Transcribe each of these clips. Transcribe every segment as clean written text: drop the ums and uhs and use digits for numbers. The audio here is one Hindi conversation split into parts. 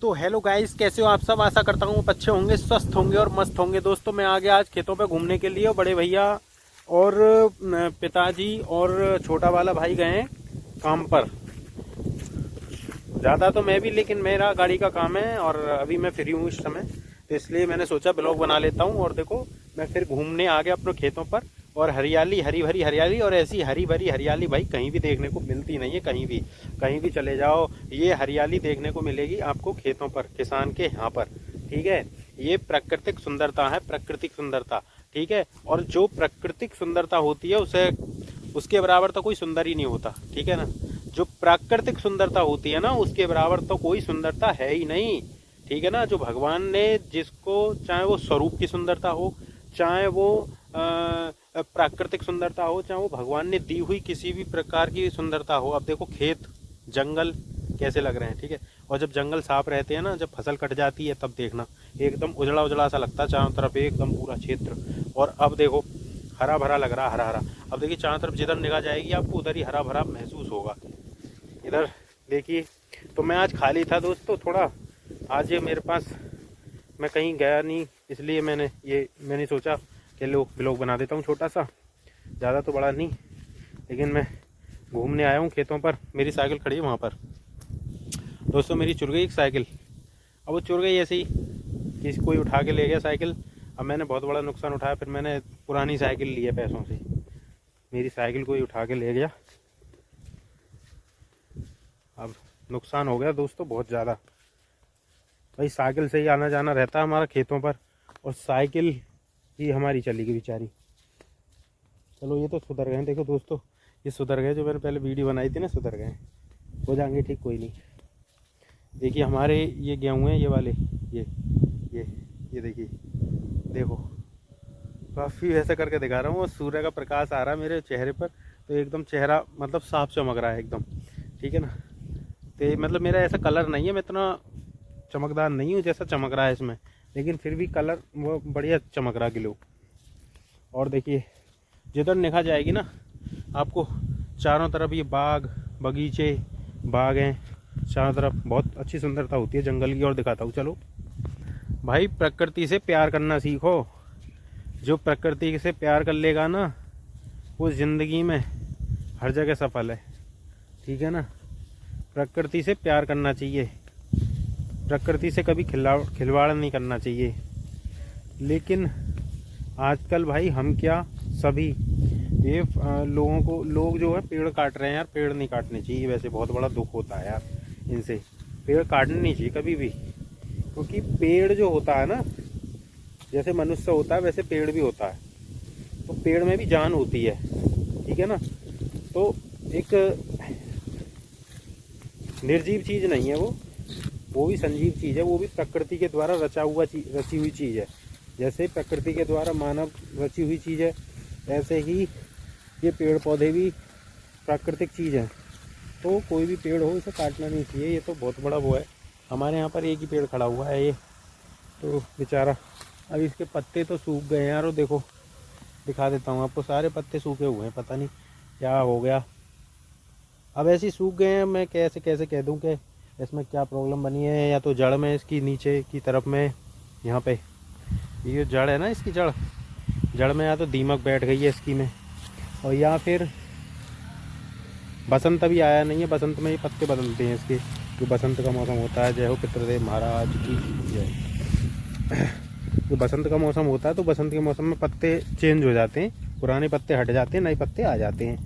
तो हेलो गाइस, कैसे हो आप सब। आशा करता हूँ अच्छे होंगे, स्वस्थ होंगे और मस्त होंगे। दोस्तों मैं आ गया आज खेतों पे घूमने के लिए। बड़े भैया और पिताजी और छोटा वाला भाई गए हैं काम पर। ज़्यादा तो मैं भी, लेकिन मेरा गाड़ी का काम है और अभी मैं फ्री हूँ इस समय, तो इसलिए मैंने सोचा ब्लॉग बना लेता हूँ। और देखो मैं फिर घूमने आ गया अपने खेतों पर, और हरियाली, हरी भरी हरियाली। और ऐसी हरी भरी हरियाली भाई कहीं भी देखने को मिलती नहीं है। कहीं भी चले जाओ ये हरियाली देखने को मिलेगी आपको खेतों पर, किसान के यहाँ पर। ठीक है, ये प्राकृतिक सुंदरता है, प्राकृतिक सुंदरता। ठीक है, और जो प्राकृतिक सुंदरता होती है उसे, उसके बराबर तो कोई सुंदर ही नहीं होता। ठीक है ना, जो प्राकृतिक सुंदरता होती है ना, उसके बराबर तो कोई सुंदरता है ही नहीं। ठीक है ना, जो भगवान ने जिसको, चाहे वो स्वरूप की सुंदरता हो, चाहे वो प्राकृतिक सुंदरता हो, चाहे वो भगवान ने दी हुई किसी भी प्रकार की सुंदरता हो। अब देखो खेत, जंगल कैसे लग रहे हैं। ठीक है, और जब जंगल साफ रहते हैं ना, जब फसल कट जाती है तब देखना एकदम उजड़ा उजड़ा सा लगता है चारों तरफ, एकदम पूरा क्षेत्र। और अब देखो हरा भरा लग रहा, हरा हरा। अब देखिए चारों तरफ जिधर निगाह जाएगी आपको उधर ही हरा भरा महसूस होगा। इधर देखिए, तो मैं आज खाली था दोस्तों थोड़ा। आज ये मेरे पास, मैं कहीं गया नहीं, इसलिए मैंने सोचा कि लो ब्लॉग बना देता हूँ छोटा सा, ज़्यादा तो बड़ा नहीं। लेकिन मैं घूमने आया हूँ खेतों पर। मेरी साइकिल खड़ी है वहाँ पर दोस्तों, मेरी चुर गई एक साइकिल। अब वो चुर गई ऐसे ही, किसी कोई उठा के ले गया साइकिल। अब मैंने बहुत बड़ा नुकसान उठाया, फिर मैंने पुरानी साइकिल ली है पैसों से। मेरी साइकिल कोई उठा के ले गया, अब नुकसान हो गया दोस्तों बहुत ज़्यादा। भाई साइकिल से ही आना जाना रहता है हमारा खेतों पर, और साइकिल ही हमारी चली गई बेचारी। चलो ये तो सुधर गए, देखो दोस्तों ये सुधर गए, जो मैंने पहले वीडियो बनाई थी ना, सुधर गए, हो जाएंगे ठीक, कोई नहीं। देखिए हमारे ये गेहूँ हैं, ये वाले, ये ये देखिए, देखो काफ़ी ऐसा करके दिखा रहा हूँ, और सूर्य का प्रकाश आ रहा है मेरे चेहरे पर, तो एकदम चेहरा मतलब साफ चमक रहा है एकदम। ठीक है ना, तो मतलब मेरा ऐसा कलर नहीं है, मैं इतना चमकदार नहीं हूँ जैसा चमक रहा है इसमें, लेकिन फिर भी कलर वो बढ़िया चमक रहा ग्लो। और देखिए जिधर निगाह जाएगी ना आपको चारों तरफ ये बाग बगीचे, बाग हैं चारों तरफ, बहुत अच्छी सुंदरता होती है जंगल की। और दिखाता हूँ चलो भाई, प्रकृति से प्यार करना सीखो। जो प्रकृति से प्यार कर लेगा ना, वो ज़िंदगी में हर जगह सफल है। ठीक है ना, प्रकृति से प्यार करना चाहिए, प्रकृति से कभी खिलवाड़ नहीं करना चाहिए। लेकिन आजकल भाई हम क्या, सभी ये लोग जो है पेड़ काट रहे हैं यार। पेड़ नहीं काटने चाहिए, वैसे बहुत बड़ा दुख होता है यार इनसे। पेड़ काटने नहीं चाहिए कभी भी, क्योंकि पेड़ जो होता है ना, जैसे मनुष्य होता है वैसे पेड़ भी होता है, तो पेड़ में भी जान होती है। ठीक है ना, तो एक निर्जीव चीज़ नहीं है वो भी संजीव चीज़ है, वो भी प्रकृति के द्वारा रची हुई चीज़ है। जैसे प्रकृति के द्वारा मानव रची हुई चीज़ है, ऐसे ही ये पेड़ पौधे भी प्राकृतिक चीज़ है। तो कोई भी पेड़ हो इसे काटना नहीं चाहिए। ये तो बहुत बड़ा वो है, हमारे यहाँ पर एक ही पेड़ खड़ा हुआ है ये, तो बेचारा अब इसके पत्ते तो सूख गए हैं यार। और देखो दिखा देता हूँ आपको, सारे पत्ते सूखे हुए हैं, पता नहीं क्या हो गया। अब ऐसे ही सूख गए हैं, मैं कैसे कैसे कह दूँ कि इसमें क्या प्रॉब्लम बनी है। या तो जड़ में, इसकी नीचे की तरफ में, यहाँ पे ये जड़ है ना, इसकी जड़ में या तो दीमक बैठ गई है इसकी में, और या फिर बसंत अभी आया नहीं है। बसंत में ये पत्ते बदलते हैं इसके, जो बसंत का मौसम होता है। जय हो पितृदेव महाराज की जय। जो बसंत का मौसम होता है, तो बसंत के मौसम में पत्ते चेंज हो जाते हैं, पुराने पत्ते हट जाते हैं, नए पत्ते आ जाते हैं।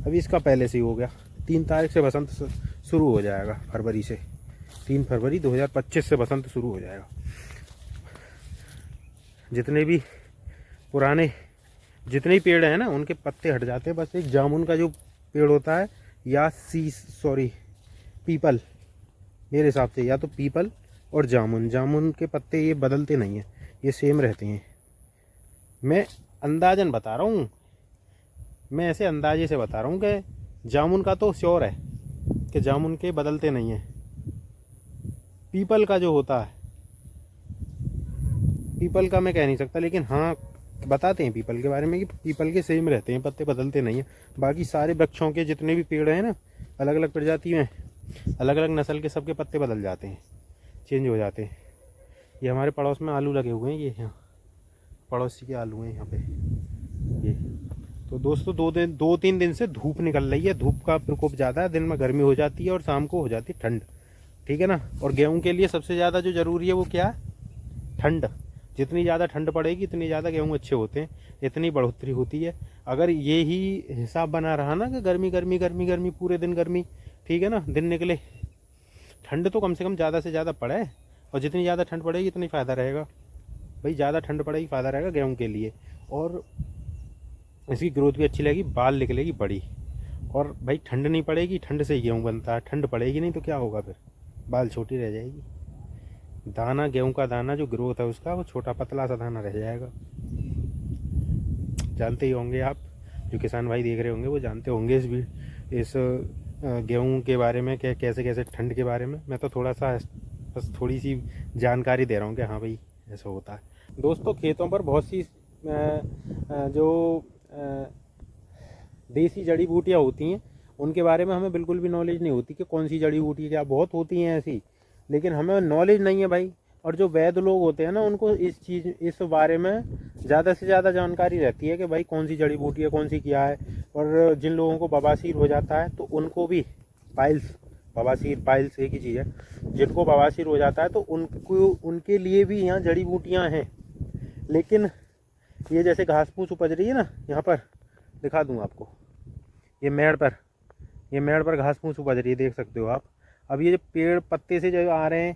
अभी इसका पहले से ही हो गया, 3 तारीख से बसंत शुरू हो जाएगा, फरवरी से। 3 फरवरी 2025 से बसंत शुरू हो जाएगा। जितने भी पुराने जितने ही पेड़ हैं ना, उनके पत्ते हट जाते हैं। बस एक जामुन का जो पेड़ होता है, या पीपल, मेरे हिसाब से या तो पीपल और जामुन के पत्ते ये बदलते नहीं हैं, ये सेम रहते हैं। मैं अंदाजन बता रहा हूँ, मैं ऐसे अंदाजे से बता रहा हूँ कि जामुन का तो श्योर है कि जामुन के बदलते नहीं हैं। पीपल का जो होता है, पीपल का मैं कह नहीं सकता, लेकिन हाँ बताते हैं पीपल के बारे में कि पीपल के सेम रहते हैं, पत्ते बदलते नहीं हैं। बाकी सारे वृक्षों के जितने भी पेड़ हैं ना, अलग अलग प्रजाति में, अलग अलग नस्ल के सबके पत्ते बदल जाते हैं, चेंज हो जाते हैं। ये हमारे पड़ोस में आलू लगे हुए हैं, ये यहाँ पड़ोसी के आलू हैं यहाँ पे ये। तो दोस्तों 2-3 दिन से धूप निकल रही है, धूप का प्रकोप ज़्यादा है, दिन में गर्मी हो जाती है और शाम को हो जाती है ठंड, ठीक है ना। और गेहूँ के लिए सबसे ज़्यादा जो ज़रूरी है वो क्या है, ठंड। जितनी ज़्यादा ठंड पड़ेगी इतनी ज़्यादा गेहूँ अच्छे होते हैं, इतनी बढ़ोतरी होती है। अगर ये ही हिसाब बना रहा ना कि गर्मी गर्मी गर्मी गर्मी पूरे दिन गर्मी, ठीक है ना, दिन निकले, ठंड तो कम से कम ज़्यादा से ज़्यादा पड़े, और जितनी ज़्यादा ठंड पड़ेगी इतनी फ़ायदा रहेगा भाई, ज़्यादा ठंड पड़ेगी फ़ायदा रहेगा गेहूँ के लिए, और इसकी ग्रोथ भी अच्छी लगेगी, बाल निकलेगी बड़ी। और भाई ठंड नहीं पड़ेगी, ठंड से ही गेहूँ बनता है, ठंड पड़ेगी नहीं तो क्या होगा फिर, बाल छोटी रह जाएगी, दाना गेहूं का दाना जो ग्रोथ है उसका वो छोटा पतला सा दाना रह जाएगा। जानते ही होंगे आप, जो किसान भाई देख रहे होंगे वो जानते होंगे इस गेहूं के बारे में, कि कैसे कैसे ठंड के बारे में। मैं तो थोड़ा सा बस थोड़ी सी जानकारी दे रहा हूँ कि हाँ भाई ऐसा होता है। दोस्तों खेतों पर बहुत सी जो देसी जड़ी बूटियाँ होती हैं उनके बारे में हमें बिल्कुल भी नॉलेज नहीं होती कि कौन सी जड़ी बूटी क्या, बहुत होती हैं ऐसी, लेकिन हमें नॉलेज नहीं है भाई। और जो वैद्य लोग होते हैं ना उनको इस बारे में ज़्यादा से ज़्यादा जानकारी रहती है कि भाई कौन सी जड़ी बूटी है, कौन सी क्या है। और जिन लोगों को बवासीर हो जाता है तो उनको भी पाइल्स एक ही चीज़ है, जिनको बवासीर हो जाता है तो उनके लिए भी यहाँ जड़ी बूटियाँ हैं। लेकिन ये जैसे घास फूस उपज रही है ना, यहाँ पर दिखा दूँ आपको, ये मेड़ पर घास फूस उपज रही है, देख सकते हो आप। अब ये जो पेड़ पत्ते से जो आ रहे हैं,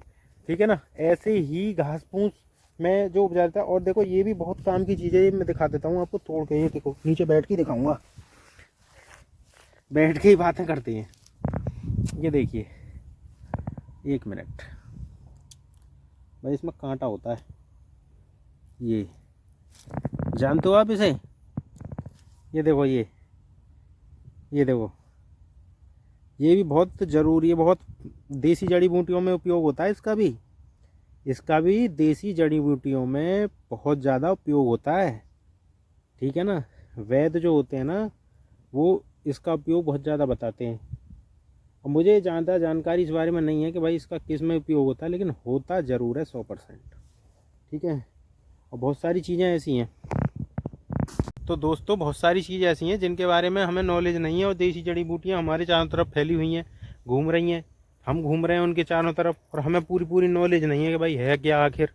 ठीक है ना, ऐसे ही घास फूस में जो उपजा जाता है। और देखो ये भी बहुत काम की चीज़ है, ये मैं दिखा देता हूँ आपको तोड़ के, ये देखो नीचे बैठ के दिखाऊंगा, बैठ के ही बातें करते हैं। ये देखिए, एक मिनट भाई, इसमें कांटा होता है, ये जानते हो आप इसे, ये देखो, ये देखो, ये भी बहुत ज़रूरी है, बहुत देसी जड़ी बूटियों में उपयोग होता है इसका भी देसी जड़ी बूटियों में बहुत ज़्यादा उपयोग होता है, ठीक है ना। वैद्य जो होते हैं ना वो इसका उपयोग बहुत ज़्यादा बताते हैं, और मुझे ज़्यादा जानकारी इस बारे में नहीं है कि भाई इसका किस में उपयोग होता है, लेकिन होता ज़रूर है 100%, ठीक है। और बहुत सारी चीज़ें ऐसी हैं, तो दोस्तों बहुत सारी चीज़ें ऐसी हैं जिनके बारे में हमें नॉलेज नहीं है, और देसी जड़ी बूटियाँ हमारे चारों तरफ फैली हुई हैं, घूम रही हैं, हम घूम रहे हैं उनके चारों तरफ, और हमें पूरी नॉलेज नहीं है कि भाई है क्या, आखिर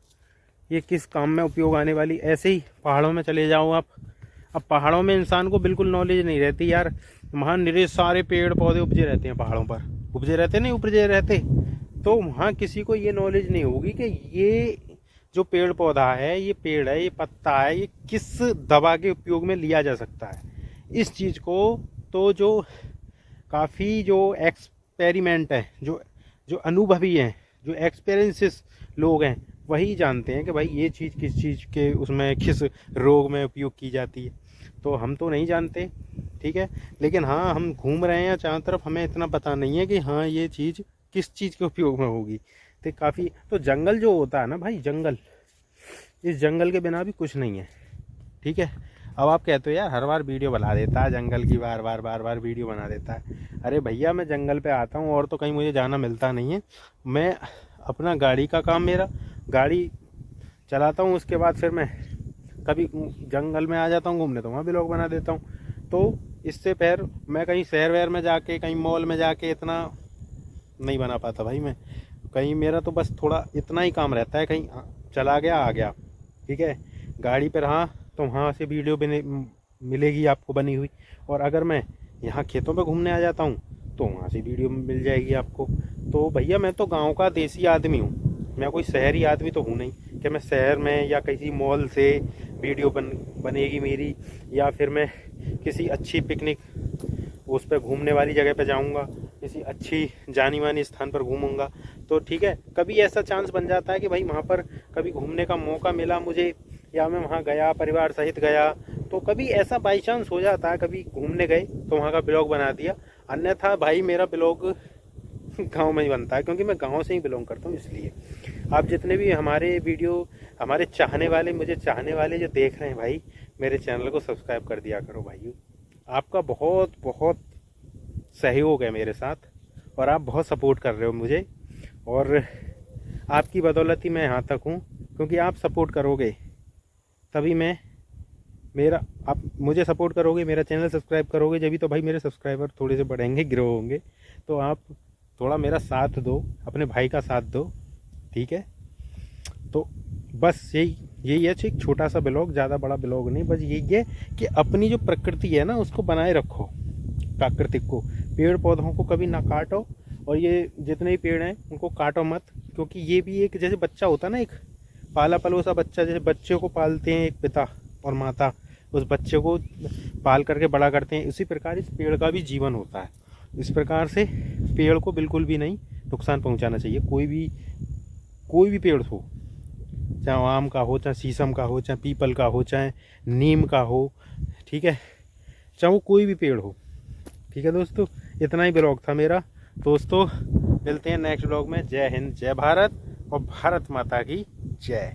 ये किस काम में उपयोग आने वाली। ऐसे ही पहाड़ों में चले जाओ आप, अब पहाड़ों में इंसान को बिल्कुल नॉलेज नहीं रहती यार, वहाँ निरे सारे पेड़ पौधे उपजे रहते हैं, पहाड़ों पर उपजे रहते, तो वहाँ किसी को ये नॉलेज नहीं होगी कि ये जो पेड़ पौधा है, ये पेड़ है, ये पत्ता है, ये किस दवा के उपयोग में लिया जा सकता है। इस चीज़ को तो जो काफ़ी जो एक्सपेरिमेंट है, जो अनुभवी हैं, जो एक्सपीरियंसेस लोग हैं, वही जानते हैं कि भाई ये चीज़ किस चीज़ के उसमें किस रोग में उपयोग की जाती है। तो हम तो नहीं जानते, ठीक है, लेकिन हाँ हम घूम रहे हैं चारों तरफ, हमें इतना पता नहीं है कि हाँ ये चीज़ किस चीज़ के उपयोग में होगी। तो काफ़ी, तो जंगल जो होता है ना भाई, जंगल, इस जंगल के बिना भी कुछ नहीं है, ठीक है। अब आप कहते हो यार हर बार वीडियो बना देता है जंगल की, बार बार वीडियो बना देता है। अरे भैया मैं जंगल पे आता हूँ और तो कहीं मुझे जाना मिलता नहीं है, मैं अपना गाड़ी का काम, मेरा गाड़ी चलाता हूँ, उसके बाद फिर मैं कभी जंगल में आ जाता हूँ घूमने, तो वहाँ ब्लॉग बना देता हूँ। तो इससे फिर मैं कहीं शहर वहर में जाके, कहीं मॉल में जाके इतना नहीं बना पाता भाई मैं, कहीं मेरा तो बस थोड़ा इतना ही काम रहता है, कहीं चला गया आ गया, ठीक है, गाड़ी पर हाँ, तो वहाँ से वीडियो मिलेगी आपको बनी हुई। और अगर मैं यहाँ खेतों पे घूमने आ जाता हूँ तो वहाँ से वीडियो मिल जाएगी आपको। तो भैया मैं तो गांव का देसी आदमी हूँ, मैं कोई शहरी आदमी तो हूँ नहीं कि मैं शहर में या किसी मॉल से वीडियो बनेगी मेरी, या फिर मैं किसी अच्छी पिकनिक उस पर घूमने वाली जगह पे जाऊंगा, किसी अच्छी जानी मानी स्थान पर घूमूंगा। तो ठीक है, कभी ऐसा चांस बन जाता है कि भाई वहाँ पर कभी घूमने का मौका मिला मुझे, या मैं वहाँ गया, परिवार सहित गया, तो कभी ऐसा बाई चांस हो जाता है, कभी घूमने गए तो वहाँ का ब्लॉग बना दिया। अन्यथा भाई मेरा ब्लॉग गांव में ही बनता है, क्योंकि मैं गांव से ही बिलोंग करता हूँ। इसलिए आप जितने भी हमारे वीडियो, हमारे चाहने वाले, मुझे चाहने वाले जो देख रहे हैं भाई, मेरे चैनल को सब्सक्राइब कर दिया करो भाइयों। आपका बहुत बहुत सहयोग है मेरे साथ, और आप बहुत सपोर्ट कर रहे हो मुझे, और आपकी बदौलत ही मैं यहाँ तक हूँ, क्योंकि आप सपोर्ट करोगे तभी आप मुझे सपोर्ट करोगे, मेरा चैनल सब्सक्राइब करोगे, जब भी तो भाई मेरे सब्सक्राइबर थोड़े से बढ़ेंगे, ग्रो होंगे। तो आप थोड़ा मेरा साथ दो, अपने भाई का साथ दो, ठीक है। तो बस यही है, एक छोटा सा ब्लॉग, ज़्यादा बड़ा ब्लॉग नहीं, बस यही है कि अपनी जो प्रकृति है ना उसको बनाए रखो, प्राकृतिक को, पेड़ पौधों को कभी ना काटो, और ये जितने भी पेड़ हैं उनको काटो मत, क्योंकि ये भी एक जैसे बच्चा होता है ना, एक पाला पलोसा बच्चा, जैसे बच्चे को पालते हैं एक पिता और माता, उस बच्चे को पाल करके बड़ा करते हैं, इसी प्रकार इस पेड़ का भी जीवन होता है। इस प्रकार से पेड़ को बिल्कुल भी नहीं नुकसान पहुंचाना चाहिए, कोई भी पेड़ हो, चाहे आम का हो, चाहे शीशम का हो, चाहे पीपल का हो, चाहे नीम का हो, ठीक है, चाहे वो कोई भी पेड़ हो, ठीक है दोस्तों। इतना ही ब्लॉग था मेरा दोस्तों, मिलते हैं नेक्स्ट ब्लॉग में। जय हिंद, जय भारत, और भारत माता की जय।